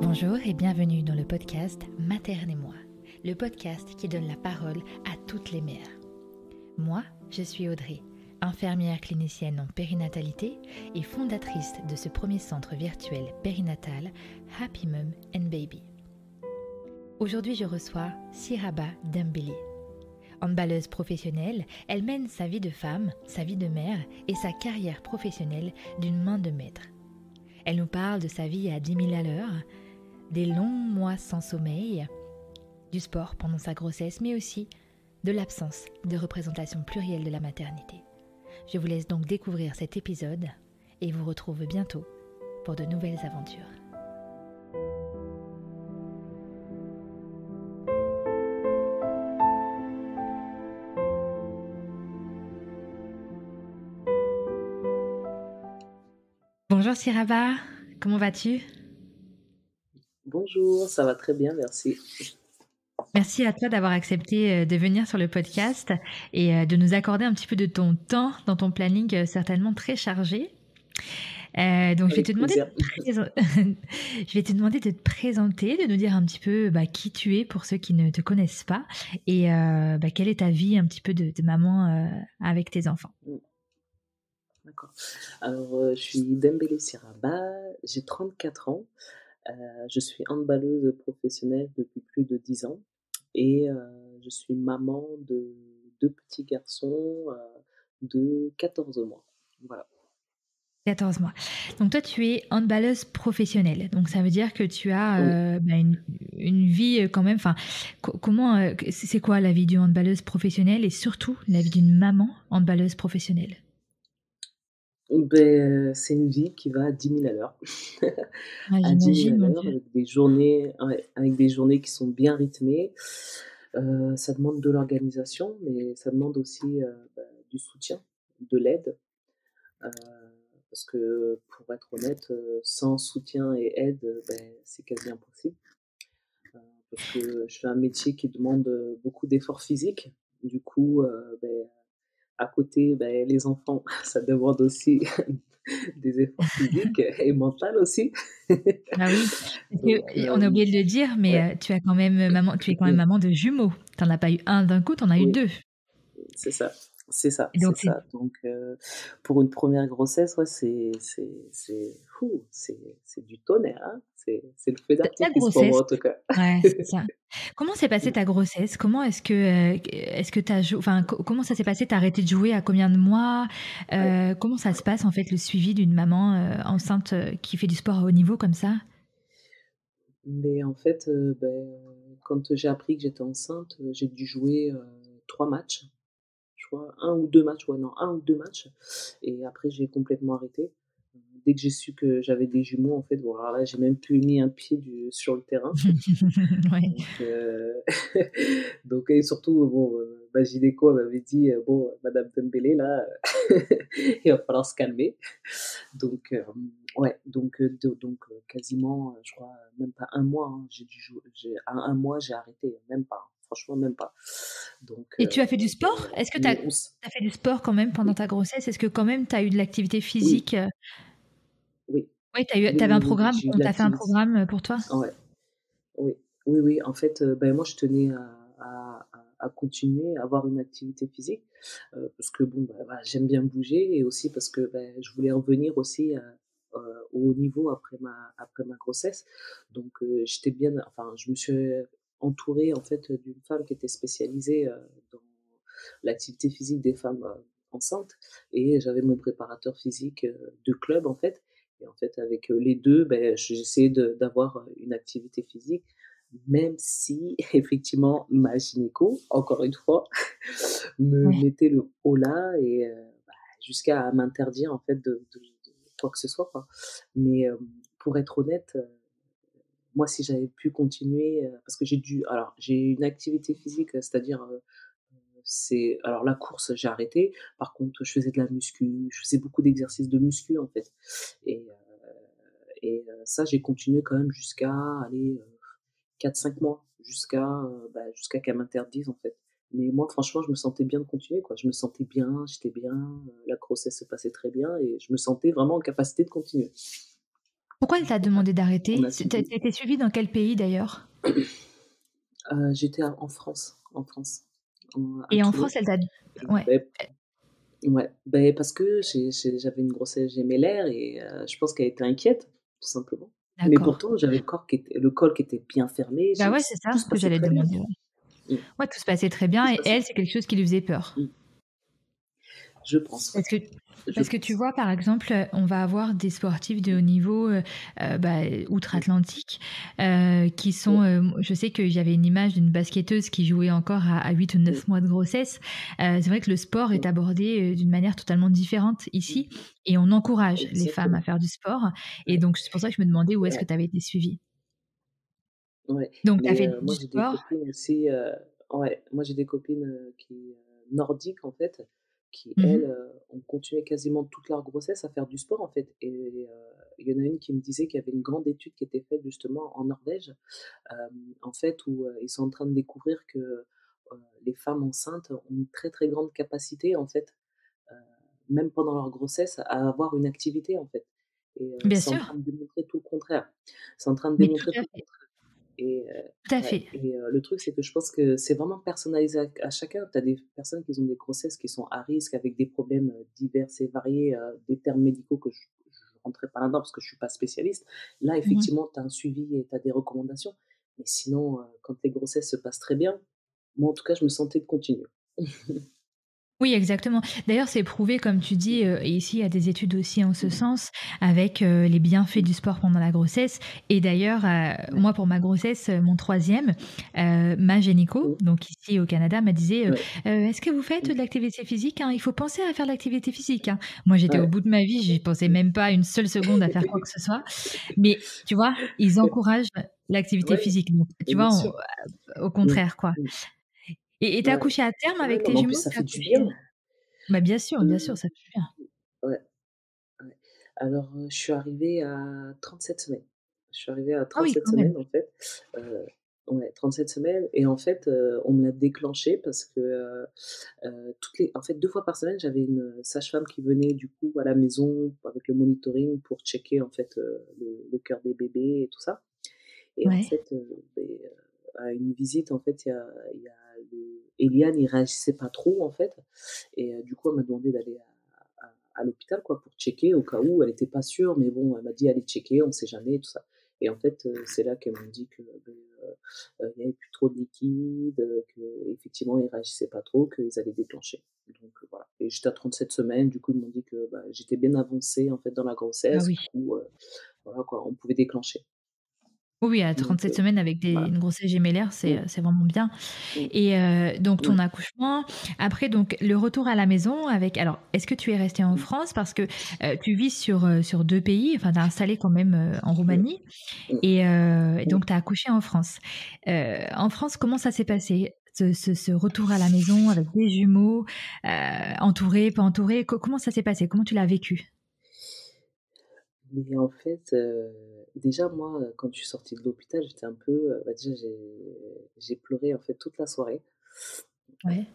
Bonjour et bienvenue dans le podcast Maternez-moi, le podcast qui donne la parole à toutes les mères. Moi, je suis Audrey, infirmière clinicienne en périnatalité et fondatrice de ce premier centre virtuel périnatal Happy Mum and Baby. Aujourd'hui, je reçois Siraba Dembélé. Handballeuse professionnelle, elle mène sa vie de femme, sa vie de mère et sa carrière professionnelle d'une main de maître. Elle nous parle de sa vie à 10 000 à l'heure, des longs mois sans sommeil, du sport pendant sa grossesse, mais aussi de l'absence de représentation plurielle de la maternité. Je vous laisse donc découvrir cet épisode et vous retrouve bientôt pour de nouvelles aventures. Bonjour Siraba, comment vas-tu ? Bonjour, ça va très bien, merci. Merci à toi d'avoir accepté de venir sur le podcast et de nous accorder un petit peu de ton temps dans ton planning certainement très chargé. Donc je vais te demander de te présenter, de nous dire un petit peu qui tu es pour ceux qui ne te connaissent pas et quelle est ta vie un petit peu de maman avec tes enfants. D'accord. Alors, je suis Dembélé Siraba, j'ai 34 ans, je suis handballeuse professionnelle depuis plus de 10 ans et je suis maman de 2 petits garçons de 14 mois. Voilà. 14 mois. Donc toi, tu es handballeuse professionnelle. Donc ça veut dire que tu as une vie quand même. Enfin, comment c'est quoi la vie d'une handballeuse professionnelle et surtout la vie d'une maman handballeuse professionnelle? C'est une vie qui va à 10 000 à l'heure. Ah, À 10 000 j'imagine, à mon l'heure, Dieu. avec des journées qui sont bien rythmées. Ça demande de l'organisation, mais ça demande aussi du soutien, de l'aide. Parce que pour être honnête, sans soutien et aide, c'est quasi impossible. Parce que je fais un métier qui demande beaucoup d'efforts physiques. Du coup, à côté, les enfants, ça demande aussi des efforts physiques et mentaux aussi. Ah oui, parce Donc, que on a oublié de le dire, mais ouais. tu es quand même maman de jumeaux. Tu n'en as pas eu un d'un coup, tu en as eu Oui, deux. c'est ça. C'est ça, Et c'est donc c'est ça. Donc, pour une première grossesse, ouais, c'est du tonnerre, hein. C'est le feu ta d'artifice pour grossesse. moi, en tout cas. Ouais, c'est ça. Comment s'est passée ta grossesse? Comment est-ce que t'as enfin, comment ça s'est passé? T'as arrêté de jouer à combien de mois? Ouais. Comment ça se passe en fait le suivi d'une maman enceinte qui fait du sport à haut niveau comme ça? Mais en fait, quand j'ai appris que j'étais enceinte, j'ai dû jouer 3 matchs, je crois, un ou 2 matchs, ouais, non, un ou 2 matchs et après j'ai complètement arrêté. Dès que j'ai su que j'avais des jumeaux, en fait, bon, alors là, j'ai même plus mis un pied sur le terrain. Ouais. Donc, donc et surtout, bon, ma gynéco, elle m'avait dit: «Bon, madame Dembélé, là, il va falloir se calmer». Donc, ouais, quasiment, je crois, même pas un mois, hein, j'ai dû jouer à 1 mois, j'ai arrêté, même pas, hein, franchement, même pas. Donc, Et tu as fait du sport? Est-ce que tu as mais on s fait du sport quand même pendant oui, ta grossesse? Est-ce que quand même tu as eu de l'activité oui, physique? oui, Oui, oui, t'avais oui, un oui, oui, programme? j'ai eu de On t'a fait un l'activité. programme pour toi? Ouais. Oui, oui, oui. En fait, moi, je tenais à continuer à avoir une activité physique, parce que bon, voilà, j'aime bien bouger et aussi parce que, je voulais revenir aussi, au haut niveau après ma grossesse. Donc, j'étais bien enfin, je me suis entourée, en fait, d'une femme qui était spécialisée, dans l'activité physique des femmes, enceintes et j'avais mon préparateur physique, de club, en fait et en fait, avec, les 2, j'essayais d'avoir, une activité physique, même si effectivement ma gynéco, encore une fois, me Ouais. mettait le holà et jusqu'à m'interdire en fait de quoi que ce soit, quoi. Mais, pour être honnête, moi si j'avais pu continuer, parce que j'ai une activité physique, c'est-à-dire, c'est alors la course, j'ai arrêté. Par contre, je faisais de la muscu, je faisais beaucoup d'exercices de muscu, en fait et ça, j'ai continué quand même jusqu'à, allez, 4-5 mois, jusqu'à qu'elle m'interdise, en fait. Mais moi, franchement, je me sentais bien de continuer, quoi. Je me sentais bien, j'étais bien, la grossesse se passait très bien et je me sentais vraiment en capacité de continuer. Pourquoi elle t'a On a demandé on d'arrêter? a Tu suivi. été suivie dans quel pays d'ailleurs? J'étais en France, à Et en Toulon France, elle t'a et ouais. ouais, beh, parce que j'avais une grossesse gémellaire et je pense qu'elle était inquiète, tout simplement. Mais D'accord. pourtant, j'avais le col qui était bien fermé, Bah, ouais, c'est tout ça se que passait j'allais te très bien. demander, ouais. Mmh, Ouais, tout se passait très tout bien se et passait elle, c'est quelque chose qui lui faisait peur. mmh, je pense, ouais, Parce que je parce que tu pense. vois, par exemple, on va avoir des sportifs de haut niveau, bah, Mmh, outre-Atlantique, qui mmh, sont, je sais que j'avais une image d'une basketteuse qui jouait encore à 8 ou mmh, 9 mois de grossesse. C'est vrai que le sport est mmh, abordé, d'une manière totalement différente mmh, ici et on encourage les femmes à exactement, faire du sport et ouais, donc c'est pour ça que je me demandais où est-ce que ouais, tu avais été suivie. ouais. Donc tu as Mais fait du moi, j'ai des sport? copines aussi, ouais, moi, j'ai des copines, qui, nordiques, en fait, qui Mmh elles, mh. ont continué quasiment toute leur grossesse à faire du sport, en fait et il y en a une qui me disait qu'il y avait une grande étude qui était faite justement en Norvège, en fait, où, ils sont en train de découvrir que, les femmes enceintes ont une très, très grande capacité, en fait, heu, même pendant leur grossesse, à avoir une activité, en fait et Bien c'est en sûr, train de démontrer tout le contraire. C'est en train de mais tout démontrer à tout le fait, contraire et tout à ouais fait. et le truc, c'est que je pense que c'est vraiment personnalisé à chacun. Tu as des personnes qui ont des grossesses qui sont à risque avec des problèmes, divers et variés, des termes médicaux que je rentrerai pas là-dedans parce que je suis pas spécialiste. Là, Mmh mh. effectivement, tu as un suivi et tu as des recommandations. Mais sinon, quand les grossesses se passent très bien, moi, en tout cas, je me sentais de continuer. Oui, exactement. D'ailleurs, c'est prouvé, comme tu dis, et ici, il y a des études aussi en ce Mmh. sens, avec, les bienfaits Mmh. du sport pendant la grossesse et d'ailleurs, Ouais. moi, pour ma grossesse, mon 3e, ma gynéco, Mmh. donc ici au Canada, me disait, Ouais. «Est-ce que vous faites Mmh. de l'activité physique, hein? Il faut penser à faire de l'activité physique, hein». Moi, j'étais au Ouais. bout de ma vie, j'y pensais Mmh. même pas une seule seconde à faire quoi que ce soit, mais tu vois, ils encouragent l'activité Ouais, physique, donc mais tu bien vois, sûr. au Mmh. contraire, quoi. Mmh. Et tu as Ouais. accouché à terme Ouais, avec non, tes mais en plus, jumeaux? ça Tu as fait du accouché bien. bah, bien sûr, ça fait du bien. Ouais. Ouais. Alors, je suis arrivée à 37 semaines. Je suis arrivée à Ah oui, 37 quand même. semaines, en fait. Heu, ouais, 37 semaines et en fait, on me l'a déclenché parce que, toutes les en fait, 2 fois par semaine, j'avais une, sage-femme qui venait, du coup, à la maison avec le monitoring pour checker, en fait, le cœur des bébés et tout ça et en Ouais. fait, à une visite, en fait, il y a le Eliane, il réagissait pas trop, en fait et du coup, elle m'a demandé d'aller à l'hôpital, quoi, pour checker au cas où. Elle était pas sûre, mais bon, elle m'a dit: «Allez checker, on sait jamais», tout ça et en fait, c'est là qu'elles m'ont dit que, il y avait plus trop de liquide, qu'effectivement, ils réagissaient pas trop, qu'ils allaient déclencher. Donc voilà et j'étais à 37 semaines, du coup, ils m'ont dit que, bah, j'étais bien avancée, en fait, dans la Ah grossesse, oui. du coup, voilà, quoi, on pouvait déclencher. Oui, oui, à Donc 37 semaines avec voilà. une grossesse gémellaire, Mmh, c'est vraiment bien mmh, et donc ton ouais, accouchement, après donc le retour à la maison avec alors, est-ce que tu es restée en mmh, France? Parce que, tu vis sur 2 pays, enfin tu es installée quand même, en mmh, Roumanie mmh, et mmh. donc tu as accouché en France. En France, comment ça s'est passé? Ce retour à la maison avec des jumeaux, entourée, pas entourée, comment ça s'est passé? Comment tu l'as vécu? Mais en fait, déjà moi, quand je suis sortie de l'hôpital, j'étais un peu, bah, déjà j'ai pleuré en fait toute la soirée. Heu, Ouais.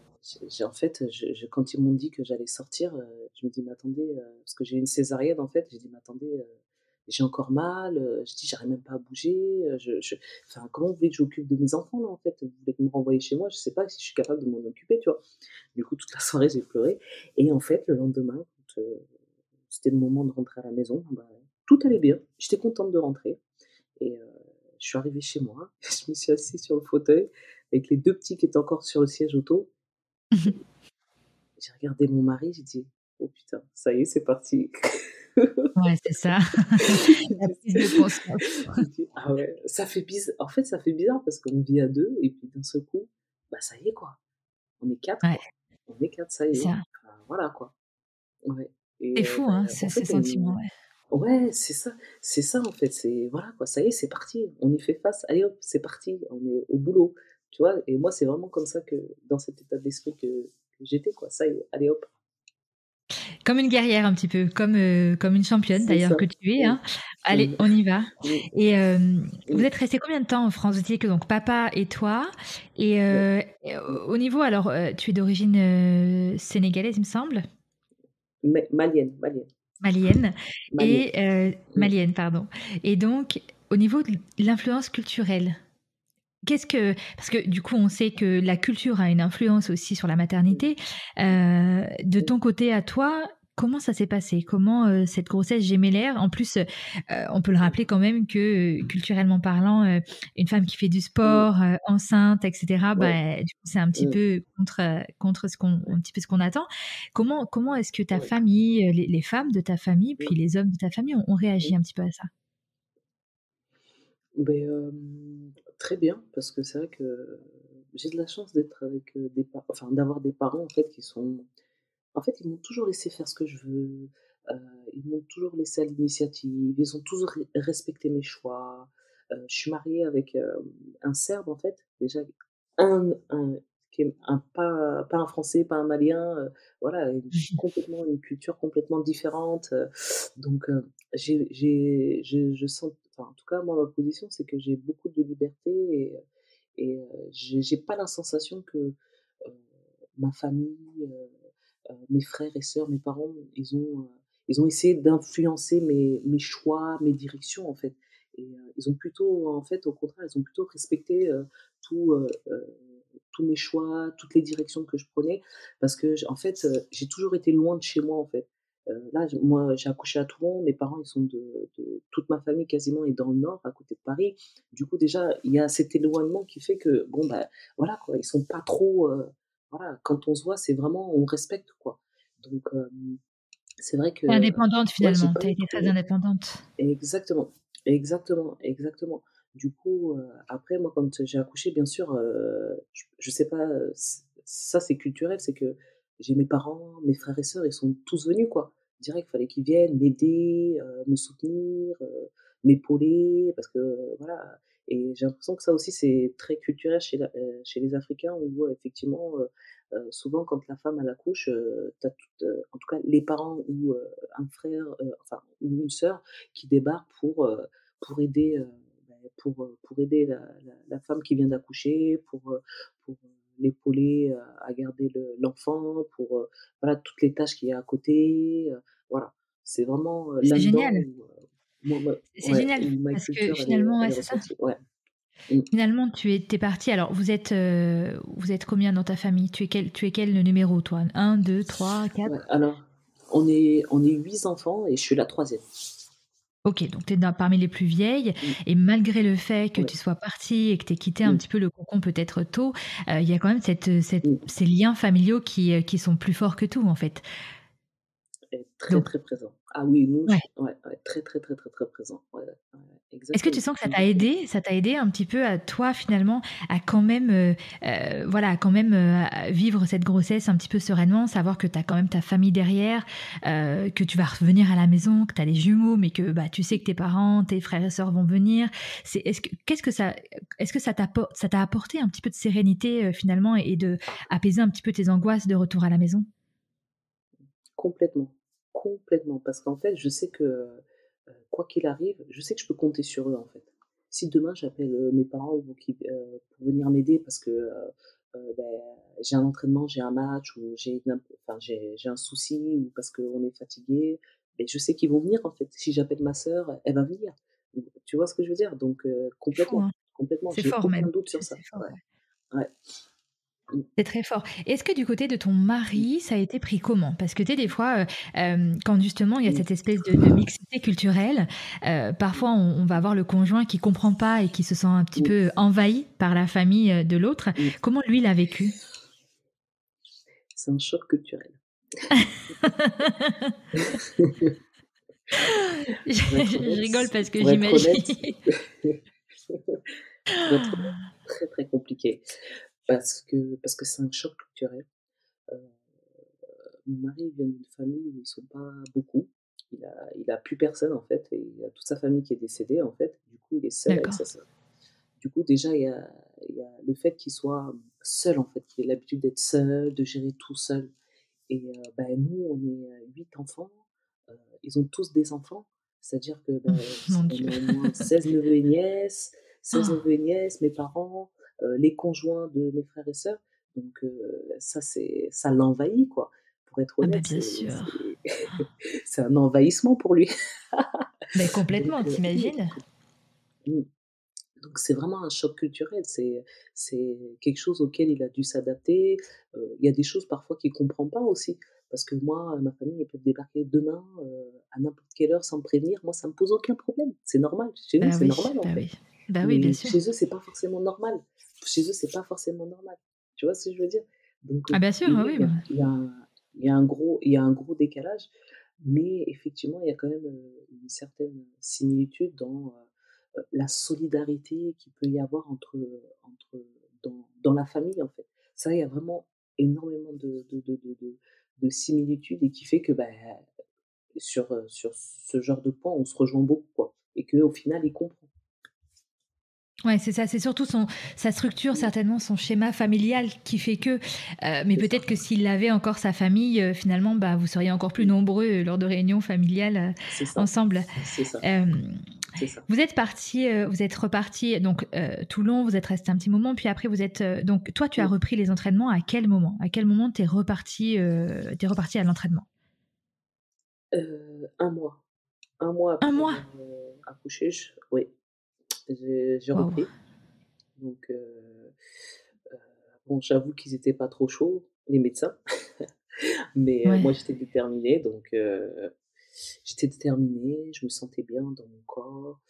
j'ai en fait, je quand ils m'ont dit que j'allais sortir, je me dis: «Mais attendez», parce que j'ai eu une césarienne en fait, j'ai dit: «Mais attendez, j'ai encore mal», je dis: «J'arrive même pas à bouger, je enfin comment vous voulez que j'occupe de mes enfants là en fait? Vous voulez me renvoyer chez moi? Je sais pas si je suis capable de m'en occuper», tu vois? Du coup toute la soirée j'ai pleuré et en fait le lendemain quand, c'était le moment de rentrer à la maison, bah, tout allait bien. J'étais contente de rentrer et je suis arrivée chez moi, je me suis assise sur le fauteuil avec les 2 petits qui étaient encore sur le siège auto et j'ai regardé mon mari, j'ai dit: «Oh putain, ça y est, c'est parti». Ouais, c'est ça, J'ai la dit prise de conscience. j'ai dit: «Ah ouais, ça fait en fait, ça fait bizarre parce qu'on vit à 2 et puis d'un seul coup, bah, ça y est quoi, on est 4 Ouais, quoi. On est 4, ça y c'est est, ça. enfin voilà quoi». Ouais et C'est fou, bah, hein, en ces fait, elle sentiments, me ouais. ouais, c'est ça en fait, c'est voilà quoi, ça y est, c'est parti, on y fait face, allez hop, c'est parti, on est au boulot, tu vois? Et moi, c'est vraiment comme ça que dans cet état d'esprit que j'étais quoi, ça y est, allez hop, Comme une guerrière un petit peu, comme une championne c'est d'ailleurs ça. que tu es, Mmh. hein. Allez, Mmh. on y va Mmh. et vous Mmh. êtes restés combien de temps en France? Vous étiez que donc papa et toi Ouais. et Mmh. au niveau alors, tu es d'origine, sénégalaise, il me semble? Mais malienne, malienne. malienne malienne. et Mmh, malienne, pardon. Et donc, au niveau de l'influence culturelle, qu'est-ce que parce que du coup, on sait que la culture a une influence aussi sur la mmh, maternité. De mmh, ton côté à toi, comment ça s'est passé? Comment, cette grossesse gémellaire en plus, on peut le mmh, rappeler quand même que, culturellement parlant, une femme qui fait du mmh, sport, enceinte et cetera, ouais, bah, du coup, c'est un petit mmh, peu contre ce qu'on ouais, un petit peu ce qu'on attend. Comment est-ce que ta ouais, famille, les femmes de ta famille, mmh, puis les hommes de ta famille ont mmh. réagi un petit peu à ça? Beh, très bien parce que c'est vrai que j'ai de la chance d'être avec, des pa enfin d'avoir des parents en fait qui sont en fait, ils m'ont toujours laissé faire ce que je veux, heu, ils m'ont toujours laissé à l'initiative, ils ont toujours respecté mes choix. Je suis mariée avec, un Serbe en fait, déjà un qui est un pas un Français, pas un Malien, voilà, complètement une culture complètement différente, donc je sens enfin, en tout cas, moi, ma position, c'est que j'ai beaucoup de liberté j'ai pas la sensation que, ma famille, mes frères et sœurs, mes parents, ils ont essayé d'influencer mes choix, mes directions, en fait ils ont plutôt, en fait, au contraire, ils ont plutôt respecté, tout, tous mes choix, toutes les directions que je prenais parce que j en fait, j'ai toujours été loin de chez moi, en fait. Là, moi, j'ai accouché à Toulon, mes parents, ils sont toute ma famille quasiment est dans le nord, à côté de Paris. Du coup, déjà, il y a cet éloignement qui fait que, bon, bah, voilà, quoi, ils sont pas trop, voilà, quand on se voit, c'est vraiment on respecte, quoi. Donc, c'est vrai que, Tu indépendante ouais, j'ai finalement, pas tu as eu été très trop indépendante. exactement, exactement, exactement. Du coup, après moi quand j'ai accouché bien sûr, je sais pas, ça c'est culturel, c'est que j'ai mes parents, mes frères et sœurs, ils sont tous venus quoi. Direct, fallait qu'ils viennent m'aider, me soutenir, m'épauler parce que, voilà et j'ai l'impression que ça aussi c'est très culturel chez les Africains où, effectivement, souvent quand la femme elle accouche, tu as en tout cas les parents ou, un frère, enfin ou une sœur qui débarque pour aider, pour aider la femme qui vient d'accoucher, pour, l'épauler, à garder l'enfant, pour, voilà, toutes les tâches qu'il y a à côté, voilà. C'est vraiment, C'est là-dedans génial, où, moi ma c'est ouais, génial où ma parce que culture finalement elle ouais, est c'est ça. ressentie, ouais. Mmh. Finalement, tu es partie alors vous êtes combien dans ta famille? Tu es quel numéro toi? 1, 2, 3, Ouais, 4. alors, on est 8 enfants et je suis la troisième. OK, donc tu es parmi les plus vieilles Mmh, et malgré le fait que ouais. tu sois partie et que tu aies quitté un Mmh, petit peu le cocon peut-être tôt, il y a quand même mmh. ces liens familiaux qui sont plus forts que tout en fait. Est très, Donc très présent. Ah oui, nous, ouais. ouais, ouais, très, très, très, très, très présent. Ouais, ouais, ouais, Est-ce que tu exactement, sens que exactement. ça t'a aidé un petit peu à toi finalement à quand même, voilà, à quand même, à vivre cette grossesse un petit peu sereinement, savoir que tu as quand même ta famille derrière, que tu vas revenir à la maison, que tu as des jumeaux, mais que, bah, tu sais que tes parents, tes frères et sœurs vont venir. C'est est-ce que ça t'a apporté un petit peu de sérénité, finalement et de apaiser un petit peu tes angoisses de retour à la maison? Complètement, complètement, parce qu'en fait, je sais que, quoi qu'il arrive, je sais que je peux compter sur eux, en fait. Si demain j'appelle, mes parents pour venir m'aider parce que, j'ai un entraînement, j'ai un match ou j'ai un souci ou parce qu'on est fatigué, beh, je sais qu'ils vont venir, en fait. Si j'appelle ma sœur, elle va venir. Tu vois ce que je veux dire? Donc, C'est fou, complètement, hein? complètement, C'est j'ai fort aucun même, doute sur ça. c'est fort, Ouais, ouais. ouais. Mmh, C'est très fort. Est-ce que du côté de ton mmh, mari, ça a été pris comment? Parce que tu sais, des fois, quand justement il y a mmh, cette espèce de mixité culturelle, parfois on va avoir le conjoint qui comprend pas et qui se sent un petit mmh, peu envahi par la famille, de l'autre. mmh. Comment lui l'a vécu? C'est un choc culturel. Pour être Je honnête rigole parce que pour être j'imagine. honnête pour être honnête, très, très compliqué parce que c'est un choc culturel. Heu, Mon mari vient d'une famille où ils sont pas beaucoup. Il a plus personne, en fait et il a toute sa famille qui est décédée, en fait. Du coup, il est seul avec D'accord. sa sœur. Du coup, déjà, il y a le fait qu'il soit seul, en fait, qu'il ait l'habitude d'être seul, de gérer tout seul et bah, nous, on est, 8 enfants, ils ont tous des enfants. C'est-à-dire que, Mon on Dieu. est au moins 16 neveux et nièces, Oh, mes parents, les conjoints de mes frères et sœurs. Donc ça l'envahit, quoi. Pour être Ah bah, honnête, bien sûr. c'est un envahissement pour lui. Mais Donc complètement, oui, t'imagines. mmh, donc c'est vraiment un choc culturel. C'est quelque chose auquel il a dû s'adapter. Il y a des choses parfois qu'il comprend pas aussi. Parce que moi, ma famille, ils peuvent débarquer demain, à n'importe quelle heure sans me prévenir. Moi, ça me pose aucun problème. C'est normal. Chez nous, Bah c'est oui, normal, en bah fait. oui. Bah oui, bien Mais sûr. chez eux, c'est pas forcément normal. Chez eux, c'est pas forcément normal. Tu vois ce que je veux dire? Donc, Ah bien sûr, et ah oui, oui, bah, il y a un gros décalage, mais effectivement, il y a quand même, une certaine similitude dans, la solidarité qu'il peut y avoir entre dans la famille, en fait. Ça, il y a vraiment énormément de similitudes et qui fait que, bah, sur ce genre de point, on se rejoint beaucoup, quoi, et qu'au final, il comprend. ouais, c'est ça, c'est surtout sa structure, Mmh, certainement son schéma familial qui fait que, mais c'est ça. peut-être que s'il avait encore sa famille, finalement, bah, vous seriez encore plus Mmh, nombreux, lors de réunions familiales, c'est ça, ensemble. c'est ça, Hem, c'est ça. vous êtes repartis donc, Toulon, vous êtes restés un petit moment, puis après vous êtes, donc toi, tu as Mmh. repris les entraînements à quel moment? À quel moment tu es reparti à l'entraînement? 1 mois. 1 mois Un après mois? avoir, accouché, oui, j'ai Waouh! repris. Donc, heu, bon, j'avoue qu'ils étaient pas trop chauds, les médecins, mais, Ouais. moi j'étais déterminée, donc, j'étais déterminée, je me sentais bien dans mon corps.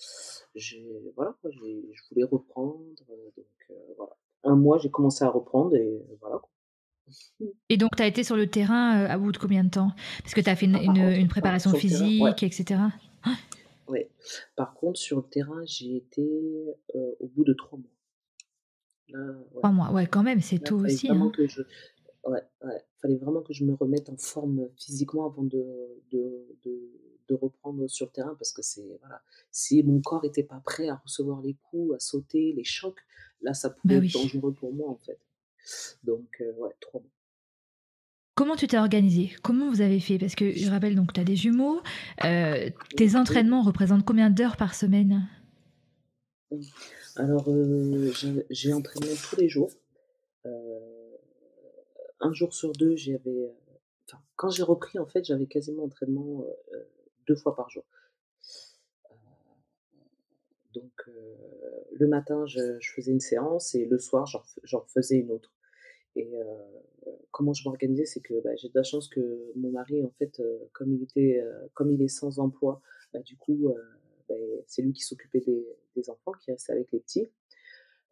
Voilà quoi, je voulais reprendre, donc, voilà. 1 mois, j'ai commencé à reprendre et voilà quoi. Mmh. Et donc tu as été sur le terrain, à bout de combien de temps? Parce que tu as fait Ah, par contre, une préparation sur le terrain, ouais, physique et cetera? ouais. Par contre, sur le terrain, j'y étais, au bout de 3 mois. Là, ouais, 3 mois, ouais, quand même, c'est là, tôt fallait aussi, vraiment hein? que je ouais, ouais, fallait vraiment que je me remette en forme, physiquement avant de reprendre sur le terrain parce que c'est voilà, si mon corps était pas prêt à recevoir les coups, à sauter, les chocs, là, ça pouvait Bah être oui. dangereux pour moi, en fait. Donc, ouais, 3 mois. Comment tu t'es organisée? Comment vous avez fait? Parce que je rappelle donc tu as des jumeaux, Oui, tes oui, entraînements représentent combien d'heures par semaine? mmh. Alors, j'ai entraînement tous les jours. Heu, 1 jour sur 2, enfin, quand j'ai repris, en fait, j'avais quasiment entraînement, 2 fois par jour. Donc, le matin, je faisais une séance et le soir, j'en refaisais une autre et comment je m'organisais, c'est que, bah, j'ai de la chance que mon mari, en fait, comme il est sans emploi, bah, du coup, c'est lui qui s'occupait des enfants, qui restait avec les petits.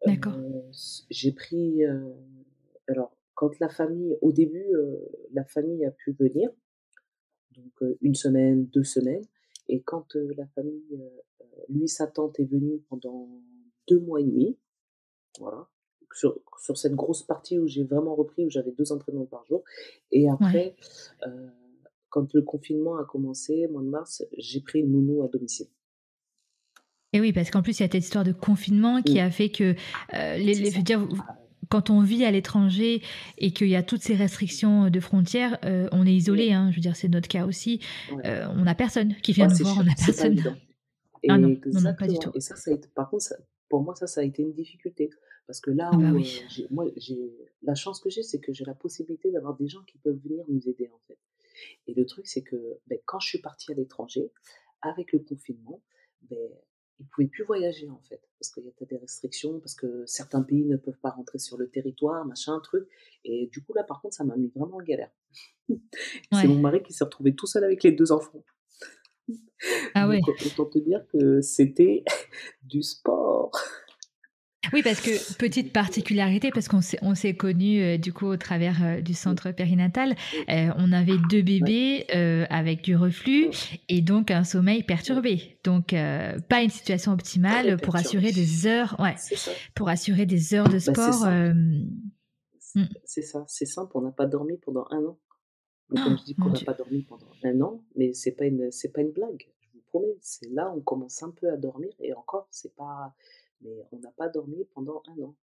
D'accord. J'ai pris, alors quand au début, la famille a pu venir, donc 1 semaine, 2 semaines et quand, la famille, lui, sa tante est venue pendant 2 mois et demi, voilà. Sur cette grosse partie où j'ai vraiment repris, où j'avais 2 entraînements par jour et Ouais. après, heu, quand le confinement a commencé, mois de mars, j'ai pris une nounou à domicile. Et oui, parce qu'en plus, il y a cette histoire de confinement qui Mmh, a fait que, c'est les je veux ça. dire, Ah, quand on vit à l'étranger et qu'il y a toutes ces restrictions de frontières, on est mmh, isolé, hein. Je veux dire, c'est notre cas aussi. ouais. On n'a personne qui vient Ouais, nous c'est voir, on sûr, n'a c'est pas personne. évident. Ah non, non, non, pas du Exactement tout. et ça a été par contre ça pour moi ça a été une difficulté parce que là Ah bah où, oui. j'ai la chance que j'ai, c'est que j'ai la possibilité d'avoir des gens qui peuvent venir nous aider, en fait et le truc, c'est que, quand je suis partie à l'étranger, avec le confinement, beh, ils pouvaient plus voyager, en fait, parce qu'il y a des restrictions, parce que certains pays ne peuvent pas rentrer sur le territoire, machin, truc et du coup, là, par contre, ça m'a mis vraiment en galère. C'est Ouais. mon mari qui s'est retrouvé tout seul avec les 2 enfants. Ah ouais. Donc autant te dire que c'était du sport. Oui, parce que petite Donc particularité, parce on s'est connus, du coup, au travers, du mmh, centre périnatal, mmh, on avait 2 ouais, bébés, avec du reflux mmh, et donc un sommeil ouais, perturbé. Donc pas une situation très optimale pour perturbé. assurer des heures, ouais, C'est ça. pour assurer des heures de Bah, c'est sport, simple, mmh. c'est ça, c'est simple, on n'a pas dormi pendant 1 an. Mais quand Oh, je dis qu'on mon n'a Dieu. pas dormi pendant 1 an, mais c'est pas une blague, je vous promets. C'est là, on commence un peu à dormir et encore, c'est pas mais on n'a pas dormi pendant 1 an.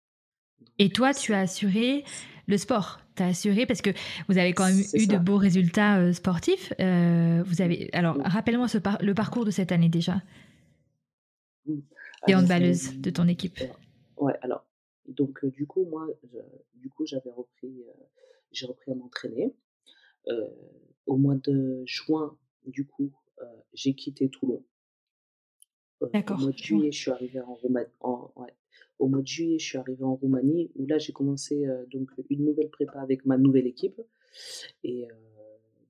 Donc Et toi, tu as c'est assuré c'est le sport. Tu as assuré parce que vous avez quand même c'est eu de ça. beaux résultats, sportifs. Vous Mmh, avez alors mmh, rappelle-moi le parcours de cette année déjà? mmh. Des Alors, handballeuses de ton équipe? alors ouais, alors donc du coup, moi, je du coup, j'ai repris à m'entraîner. Heu, Au mois de juin, du coup, j'ai quitté Toulon. Au D'accord, mois de juillet, je suis arrivée en Roumanie. Ouais. Au mois de juillet, je suis arrivée en Roumanie où là, j'ai commencé, donc une nouvelle prépa avec ma nouvelle équipe et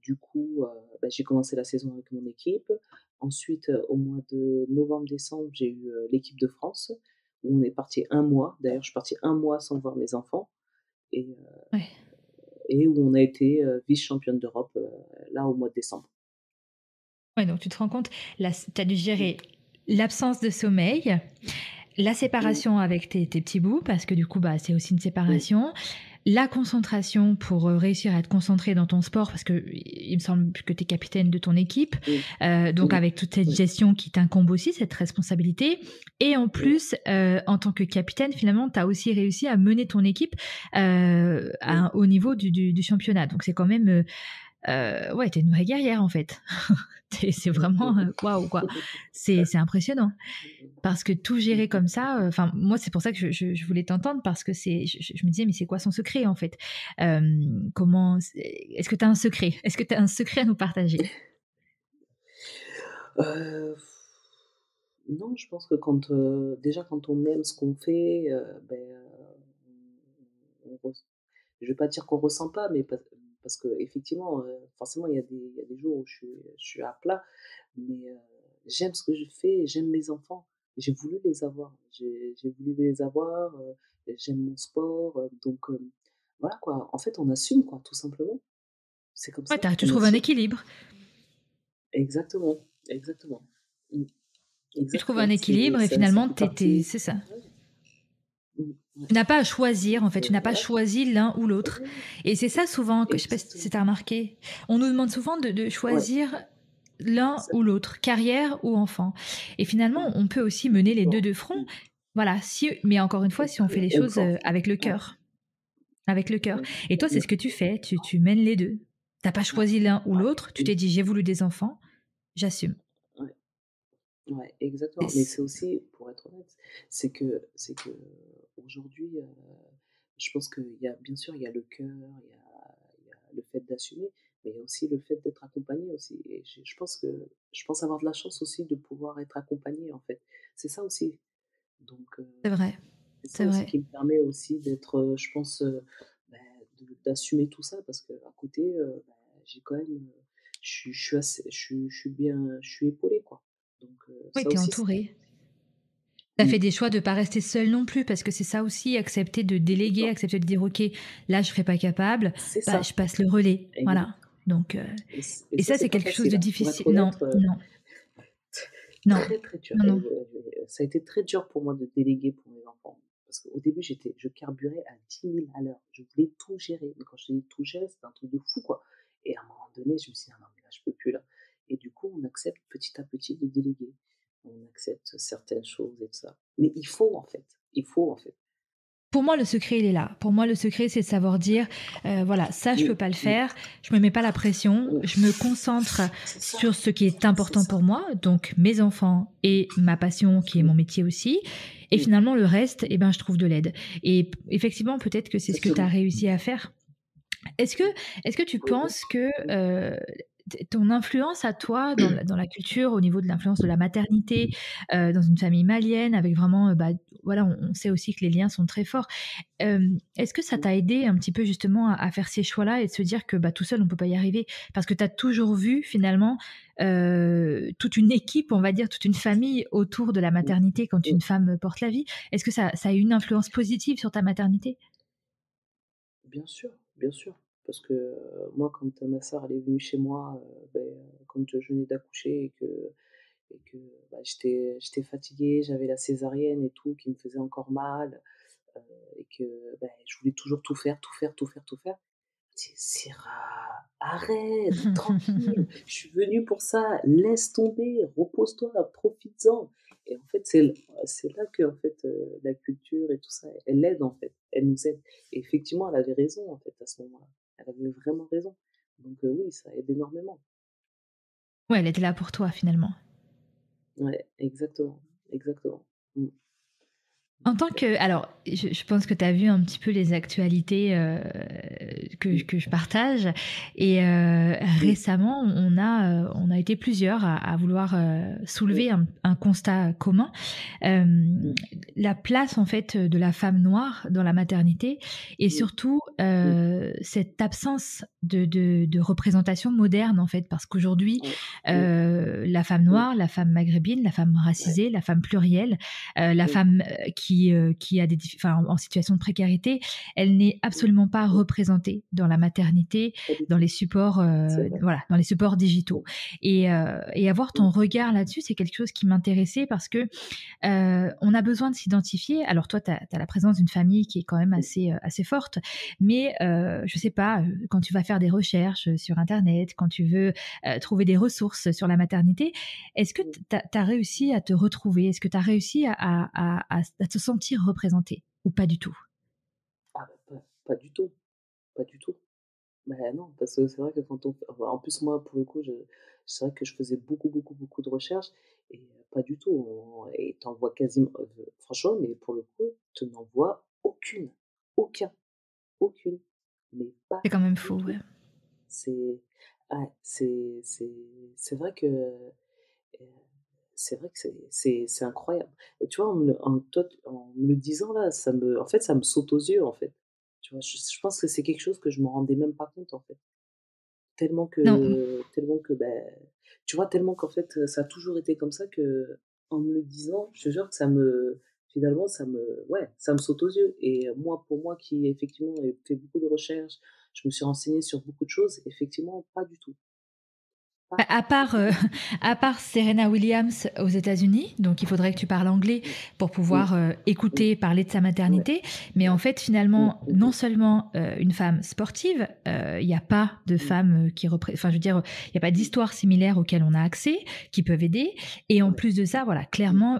du coup, j'ai commencé la saison avec mon équipe. Ensuite, au mois de novembre-décembre, j'ai eu, l'équipe de France où on est parti un mois. D'ailleurs, je suis partie un mois sans voir mes enfants et ouais. et où on a été, vice-championne d'Europe, là, au mois de décembre. Ouais, donc tu te rends compte, tu as dû gérer l'absence de sommeil, la Mmh, séparation avec tes petits bouts, parce que du coup, bah, c'est aussi une mmh, séparation. La concentration pour, réussir à être concentré dans ton sport, parce que il me semble que tu es capitaine de ton équipe, mmh, donc mmh, avec toute cette oui, gestion qui t'incombe aussi, cette responsabilité et en oui, plus, en tant que capitaine, finalement, tu as aussi réussi à mener ton équipe, à oui. un haut niveau du championnat. Donc c'est quand même, ouais, tu es une vraie guerrière, en fait. C'est Mmh, mmh vraiment, mh. waouh, quoi. C'est impressionnant. Parce que tout Mmh gérer mh. comme ça, enfin, moi, c'est pour ça que je voulais t'entendre parce que je me disais: «Mais c'est quoi son secret, en fait?» Comment c'est est-ce que tu as un secret? Est-ce que tu as un secret à nous partager? Heu, non, je pense que quand, déjà quand on aime ce qu'on fait, on res je vais pas dire qu'on ressent pas, mais parce qu'effectivement, forcément il y a des jours où je suis à plat, mais j'aime ce que je fais et j'aime mes enfants. J'ai voulu les avoir. J'ai voulu les avoir, j'aime mon sport, donc voilà quoi. En fait, on assume quoi, tout simplement. C'est comme Ouais, ça, tu on trouves un assume. équilibre. Exactement, exactement. Mmh. Tu trouves un Exactement, équilibre et ça finalement, fait tu partie. c'est ça. Ouais, ouais, Tu n'as pas à choisir, en donc fait, tu n'as pas voilà. choisi l'un ou l'autre Ouais, et c'est ça souvent que je sais pas si exactement. tu as remarqué, on nous demande souvent de Ouais, choisir l'un ça ou l'autre, carrière ou enfant et finalement, ouais, on peut aussi mener les 2 bon, de front. mmh, Voilà, si mais encore une fois, si on fait les choses, encore. avec le Ouais, cœur, avec le cœur et toi, c'est ce que tu exactement. fais, tu mènes les 2. Tu as pas Ouais, choisi l'un ou ouais, l'autre, tu mmh, t'es dit: «J'ai voulu des enfants, j'assume». ouais, ouais, exactement. Et Mais c c'est aussi, pour être honnête, c'est que aujourd'hui, je pense qu'il y a bien sûr, il y a le cœur, il y a le fait d'assumer, mais il y a aussi le fait d'être accompagné aussi et je pense avoir de la chance aussi de pouvoir être accompagnée, en fait. C'est ça aussi. Donc c'est vrai, c'est ça c'est aussi vrai. qui me permet aussi d'être, je pense, bah, d'assumer tout ça parce qu'à côté, j'ai quand même, je suis assez je suis bien je suis épaulée, quoi. Donc Oui, ça tu es aussi, c'est entouré. Tu as mmh, fait des choix de pas rester seule non plus, parce que c'est ça aussi, accepter de déléguer, non, accepter de dire: «OK, là, je serai pas capable, c'est bah, ça, je passe le relais». exact Voilà, donc et et ça, ça, c'est c'est pas quelque chose facile, de hein. Pour être difficile. Non, honnête, non, non, très, très dur non, et non. ça a été très dur pour moi de déléguer pour mes enfants. Parce qu'au début, je carburais à 10 000 à l'heure. Je voulais tout gérer, mais quand je dis tout gérer, c'était un truc de fou, quoi et à un moment donné, je me suis dit: «Ah non, mais là, je peux plus, là» et du coup, on accepte petit à petit de déléguer. On accepte certaines choses et tout ça. Mais il faut, en fait. Il faut, en fait. Pour moi, le secret, il est là. Pour moi, le secret, c'est de savoir dire, voilà, ça, je Mmh, peux pas le mmh, faire, je me mets pas la pression, mmh. je me concentre C'est sur ça, ce qui est c'est important ça. pour moi, donc mes enfants et ma passion qui est Mmh, mon métier aussi et mmh, finalement le reste, mmh. eh ben, je trouve de l'aide et effectivement, peut-être que c'est ce que tu as Exactement. réussi à faire. Est-ce que est-ce que tu Mmh mh. penses que, Mmh. ton influence à toi dans la culture, au niveau de l'influence de la maternité, dans une famille malienne avec vraiment, bah, voilà, on sait aussi que les liens sont très forts. Est-ce que ça Mmh. t'a aidé un petit peu justement à faire ces choix-là et de se dire que, bah, tout seul on peut pas y arriver? Parce que tu as toujours vu finalement, toute une équipe, on va dire, toute une famille autour de la Mmh. maternité quand Mmh. une femme, porte la vie. Est-ce que ça a eu une influence positive sur ta maternité? Bien sûr, parce que, moi quand, ma sœur elle est venue chez moi, quand je venais d'accoucher et que, j'étais fatiguée, j'avais la césarienne et tout qui me faisait encore mal, heu et que, je voulais toujours tout faire, tout faire, tout faire, tout faire. C'est Syrah, arrête, tranquille, je suis venue pour ça, laisse tomber, repose-toi, profites-en et en fait, c'est là que en fait, la culture et tout ça, elle aide en fait, elle nous aide et effectivement, elle avait raison en fait à ce moment-là. Elle avait vraiment raison. Donc oui, ça aide énormément. Ouais, elle était là pour toi finalement. Ouais, exactement, exactement. Mmh. En tant que, alors, je pense que tu as vu un petit peu les actualités que je partage. Et Mmh, récemment, on a été plusieurs à vouloir mmh, soulever un constat commun. Euh, mmh, la place, en fait, de la femme noire dans la maternité et mmh, surtout mmh, cette absence de représentation moderne, en fait, parce qu'aujourd'hui, ouais, mmh, la femme mmh, noire, la femme maghrébine, la femme ouais, racisée, la femme plurielle, la mmh, femme qui a enfin, en situation de précarité, elle n'est mmh, absolument pas mmh, représentée dans la maternité, pas du dans tout, les supports, c'est vrai. voilà, dans les supports digitaux. Mmh, Et avoir mmh, ton regard là-dessus, c'est quelque chose qui m'intéressait parce que on a besoin de s'identifier. Alors toi, tu as la présence d'une famille qui est quand même mmh, assez forte, mais je sais pas, quand tu vas faire des recherches sur internet, quand tu veux trouver des ressources sur la maternité, est-ce que mmh. tu as réussi à te retrouver? Est-ce que tu as réussi à te sentir représentée ou pas du tout? Ah bah, pas du tout, pas du tout. Bah, non, parce que c'est vrai que quand on enfin, en plus, moi, pour le coup, c'est vrai que je faisais beaucoup, beaucoup, beaucoup de recherches et pas du tout. Et tu vois quasiment franchement, mais pour le coup, tu n'en vois aucune, aucun, aucune, mais pas C'est quand même du fou, tout. ouais. C'est ouais, c'est vrai que, c'est vrai que c'est incroyable et tu vois, en me le disant là, ça me saute aux yeux, en fait. Tu vois? Je pense que c'est quelque chose que je me rendais même pas compte, en fait. Non, Tellement que, ben, tu vois, tellement qu'en fait, ça a toujours été comme ça qu'en me le disant, je te jure que finalement, ça me saute aux yeux et moi, pour moi qui effectivement ai fait beaucoup de recherches, je me suis renseignée sur beaucoup de choses, effectivement, pas du tout, bah, pas à du part, tout. à part Serena Williams aux États-Unis, donc il faudrait que tu parles anglais Mmh, pour mmh, pouvoir mmh, écouter parler de sa ouais, maternité. Mais en fait, mmh, finalement, mmh, non seulement une femme sportive, il n'y a pas de mmh, femmes qui représentent, enfin, je veux dire, il n'y a pas mmh, d'histoires similaires auxquelles on a accès, qui peuvent aider. Et en ouais, plus de ça, voilà, mmh, clairement,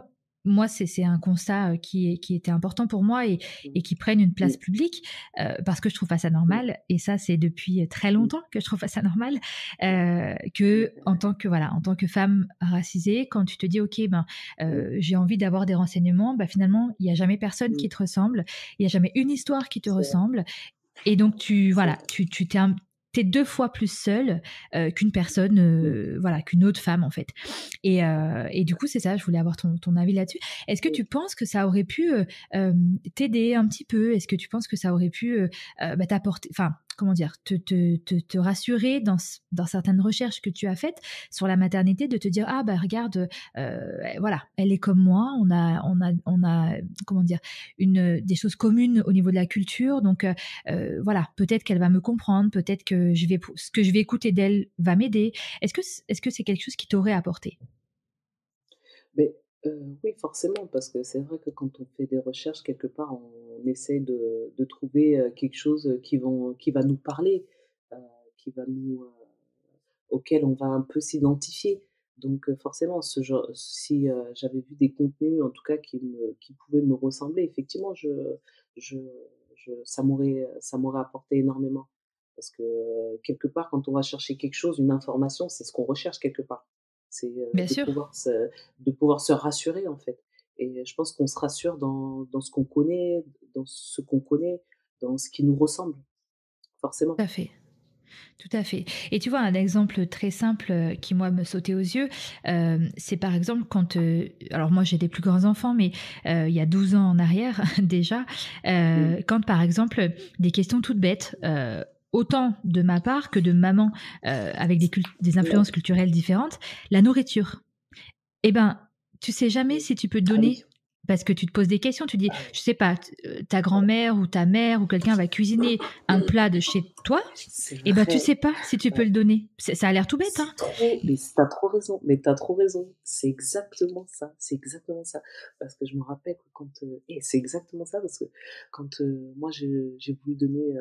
moi, c'est un constat qui était important pour moi mmh, et qui prenne une place mmh, publique parce que je trouve pas ça mmh, normal. Et ça, c'est depuis très mmh, longtemps que je trouve pas ça normal mmh, que ouais, en tant que voilà, en tant que femme racisée, quand tu te dis ok ben mmh, j'ai envie d'avoir des renseignements, bah finalement il y a jamais personne mmh, qui te ressemble, il y a jamais une histoire qui te c'est vrai, ressemble, et donc tu c'est voilà, vrai. tu t'es deux fois plus seule qu'une personne, Mmh, voilà, qu'une autre femme en fait. Et du coup c'est ça, je voulais avoir ton avis là-dessus. Est-ce que mmh. tu penses que ça aurait pu t'aider un petit peu? Est-ce que tu penses que ça aurait pu bah, t'apporter, enfin comment dire, te rassurer dans certaines recherches que tu as faites sur la maternité, de te dire ah bah regarde, voilà, elle est comme moi, on a comment dire, des choses communes au niveau de la culture, donc voilà, peut-être qu'elle va me comprendre, peut-être que ce que je vais écouter d'elle va m'aider. Est-ce que c'est quelque chose qui t'aurait apporté? Mais, oui, forcément, parce que c'est vrai que quand on fait des recherches, quelque part, on essaie de trouver, quelque chose, qui va nous parler, heu, qui va nous, auquel on va un peu s'identifier. Donc, forcément, ce genre si, j'avais vu des contenus, en tout cas, qui pouvaient me ressembler, effectivement, je ça m'aurait apporté énormément. Parce que, quelque part, quand on va chercher quelque chose, une information, c'est ce qu'on recherche quelque part. C'est, Bien sûr, de pouvoir se rassurer, en fait. Et je pense qu'on se rassure dans ce qu'on connaît, dans ce qui nous ressemble, forcément. tout à fait. Tout à fait. Et tu vois, un exemple très simple qui, moi, me sautait aux yeux, c'est par exemple quand... alors moi, j'ai des plus grands enfants, mais il y a 12 ans en arrière déjà, Mmh, quand par exemple, des questions toutes bêtes, autant de ma part que de maman, avec des ouais. influences culturelles différentes, la nourriture. Eh ben, tu sais jamais Mmh. si tu peux Ah oui, donner, parce que tu te poses des questions, tu dis, ah ouais, je sais pas, ta ouais. grand-mère ou ta mère ou quelqu'un va cuisiner un plat de chez toi, C'est et ben tu vrai, sais pas si tu peux ouais. le donner. Ça a l'air tout bête, hein. C'est trop mais tu trop raison, mais tu trop raison. C'est exactement ça. Parce que je me rappelle que c'est exactement ça parce que quand, moi j'ai voulu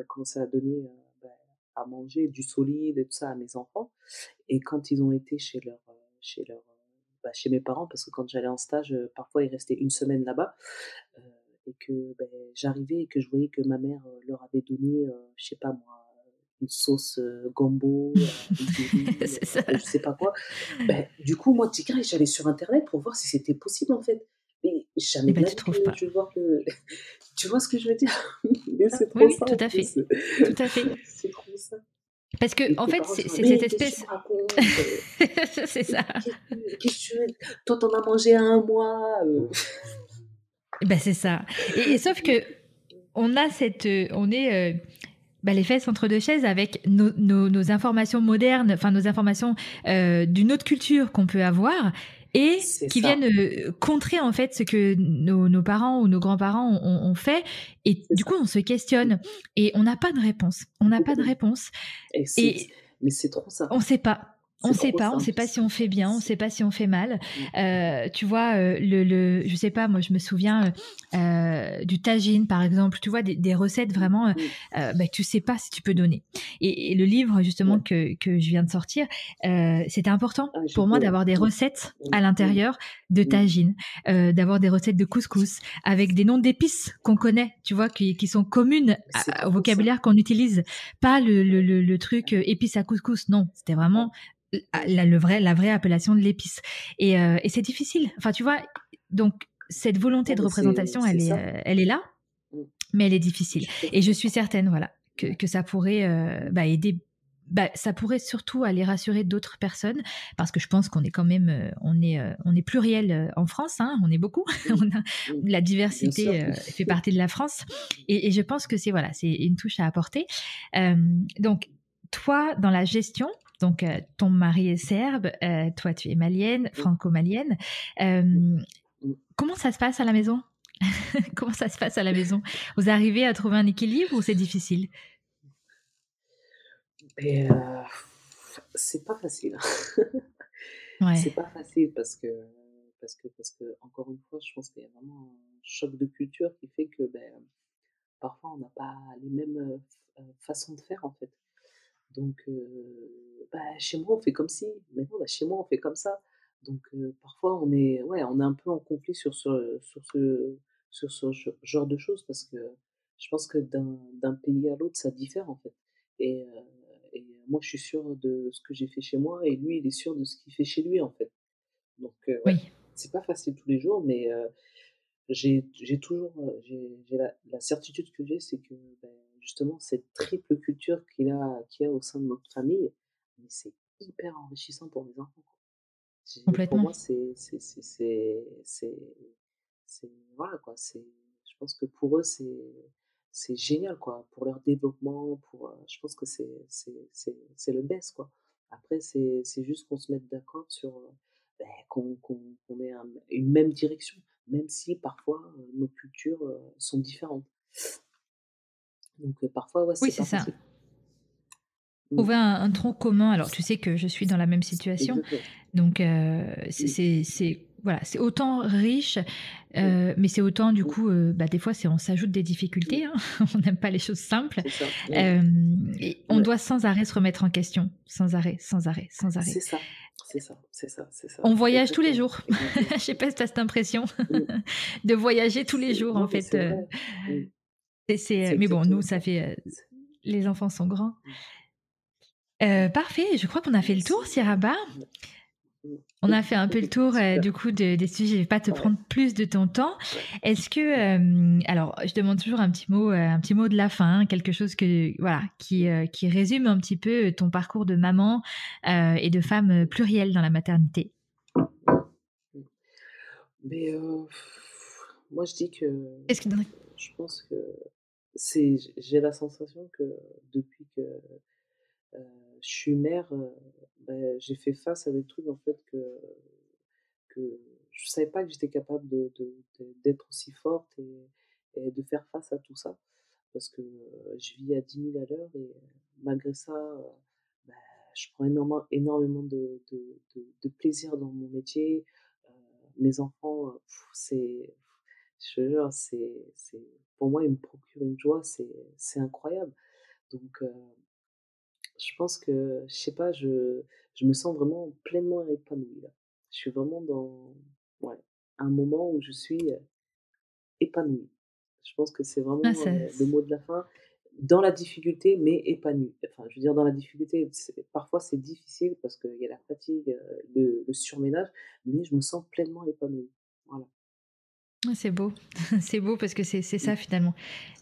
commencer à donner, bah, à manger du solide et tout ça à mes enfants et quand ils ont été chez mes parents parce que quand j'allais en stage, parfois ils restaient une semaine là-bas, heu et que, beh, j'arrivais et que je voyais que ma mère, leur avait donné, je sais pas moi, une sauce, gombo, avec du riz, C'est ça. je sais pas quoi. Beh, du coup, moi, direct, j'allais sur internet pour voir si c'était possible, en fait. mais Eh jamais de ben, la tu vie trouves que pas. je vais voir que tu vois ce que je veux dire? Mais c'est Oui, trop oui, ça tout en à plus. fait, tout à fait. C'est trop ça. Parce que Et en tes fait, parents c'est sont là: c'est cette «Mais qu'est-ce que tu espèce me racontes? c'est Mais ça. qu'est-ce que tu toi, tu en as mangé un mois, Bah, c'est ça et sauf que on a on est, bah, les fesses entre 2 chaises avec nos informations modernes, enfin nos informations, d'une autre culture qu'on peut avoir et C'est qui viennent, ça, contrer en fait ce que nos parents ou nos grands-parents ont fait et c'est du coup ça. on se Mmh. questionne et on n'a pas de réponse. On n'a pas de réponse Et et mais c'est trop ça. on sait pas. On C'est sait trop pas, ça on en sait pas plus. si on fait bien, on C'est sait pas si on fait mal. mmh, Tu vois, je sais pas, moi je me souviens, du tagine par exemple, tu vois? Des recettes mmh, vraiment, mmh. bah, tu sais pas si tu peux donner et le livre justement Ouais. que je viens de sortir, c'était important Ah, j'ai pour moi vu, ouais. d'avoir des Mmh, recettes mmh, à mmh, l'intérieur de mmh. tagine, d'avoir des recettes de couscous avec des noms d'épices qu'on connaît, tu vois? Qui sont communes Mais c'est à au trop ça. vocabulaire qu'on utilise. Pas Ouais, le truc, épices à couscous, non, c'était ouais, vraiment ouais. la vraie appellation de l'épice et c'est difficile. Enfin, tu vois? Donc cette volonté Ouais, de mais représentation, c'est ça. elle est là, Mmh. mais elle est Je difficile suis tout à et fait je suis d'accord. certaine, voilà, Ouais. que ça pourrait, Mmh. bah, aider bah, ça pourrait surtout aller rassurer d'autres personnes parce que je pense qu'on est quand même, on est pluriel, en France, hein, on est beaucoup. Mmh. On a Mmh. la Bien sûr. diversité, fait partie de la France et je pense que c'est voilà, c'est une touche à apporter. Donc toi, dans la gestion, donc ton mari est serbe, toi tu es malienne, Mmh, franco-malienne. mmh, Hem, mmh. comment ça se passe à la maison? Comment ça se passe à la maison? Vous arrivez à trouver un équilibre ou c'est difficile? Et c'est pas facile. Ouais, C'est pas facile parce que encore une fois, je pense qu'il y a vraiment un choc de culture qui fait que, parfois on n'a pas les mêmes, façons de faire, en fait. Donc chez moi, on fait comme si, mais non, chez moi, on fait comme ça. Donc parfois, on est un peu en conflit sur ce genre de choses parce que je pense que d'un pays à l'autre, ça diffère, en fait. Et moi, je suis sûre de ce que j'ai fait chez moi et lui, il est sûr de ce qu'il fait chez lui, en fait. Donc ouais, oui, c'est pas facile tous les jours, mais j'ai toujours, j'ai la certitude que j'ai, c'est que, justement, cette triple culture qu'il y a au sein de notre famille, mais c'est hyper enrichissant pour mes enfants, quoi. Pour complètement. moi, c'est voilà, quoi, je pense que pour eux, c'est génial, quoi, pour leur développement, je pense que c'est le best, quoi. Après, c'est juste qu'on se mette d'accord sur, qu'on ait une même direction, même si parfois, nos cultures, sont différentes. Donc parfois, ouais, Oui, c'est c'est pas ça. facile. Mmh. Trouver un tronc commun. Alors, tu sais que je suis dans la même situation, Exactement. donc Mmh, c'est voilà, c'est autant riche, mmh, mais c'est autant du mmh, coup, bah, des fois, c'est on s'ajoute des mmh. difficultés, hein. On n'aime pas les choses simples, C'est ça. Mmh. et on Ouais. doit sans arrêt se remettre en question, sans arrêt, sans arrêt, sans arrêt. C'est ça, c'est ça, c'est ça, c'est ça. On voyage tous les Exactement, jours. exactement. Je sais pas si tu as cette impression Mmh. de voyager tous les C'est jours, en non, mais fait, c'est vrai. Mmh. C'est mais bon, nous, exactement ça ça. fait, C'est les enfants sont grands. mmh, mmh. Parfait, je crois qu'on a fait Moi le tour, aussi. Siraba. Ouais. Mmh. On a fait un peu le tour, Super. du coup, des sujets. Je vais pas te Ouais, prendre plus de ton temps. ouais. Est-ce que, Mmh, alors, je demande toujours un petit mot de la fin, hein, quelque chose que, voilà, mmh, qui résume un petit peu ton parcours de maman et de femme mmh, plurielle dans la maternité. mmh. Mais moi je dis que Qu'est-ce qui donnerait je pense que j'ai la sensation que depuis que, je suis mère, j'ai fait face à des trucs en fait que je savais pas que j'étais capable d'être aussi forte et de faire face à tout ça. Parce que, je vis à 10 000 à l'heure et malgré ça, bah, je prends énormément de plaisir dans mon métier. Heu, Mes enfants, je te jure, pour moi, ils me procurent une joie, c'est incroyable. Donc je pense que, je sais pas, je me sens vraiment pleinement épanouie là. Je suis vraiment dans ouais, un moment où je suis, épanouie. Je pense que c'est ah, vraiment, ça le mot de la fin. Dans la difficulté, mais épanouie. Enfin, je veux dire dans la difficulté, parfois c'est difficile parce qu'il y a la fatigue, le surménage, mais je me sens pleinement épanouie. Voilà. C'est beau, c'est beau parce que c'est ça finalement.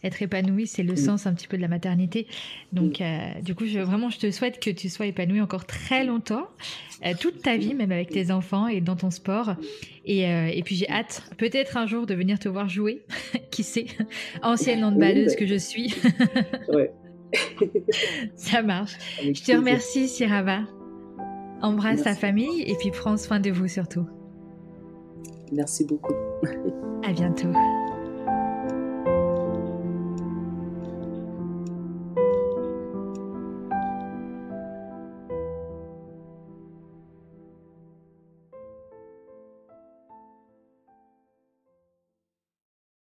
Être épanoui, c'est le sens un petit peu de la maternité. Donc, du coup, je te souhaite que tu sois épanoui encore très longtemps, toute ta vie, même avec tes enfants et dans ton sport. Et puis, j'ai hâte, peut-être un jour, de venir te voir jouer. Qui sait, ancienne handballeuse que je suis. Ouais. Ça marche. Avec Je te plaisir. remercie, Sirava. Embrasse ta Merci. famille et puis prends soin de vous surtout. Merci beaucoup. À bientôt.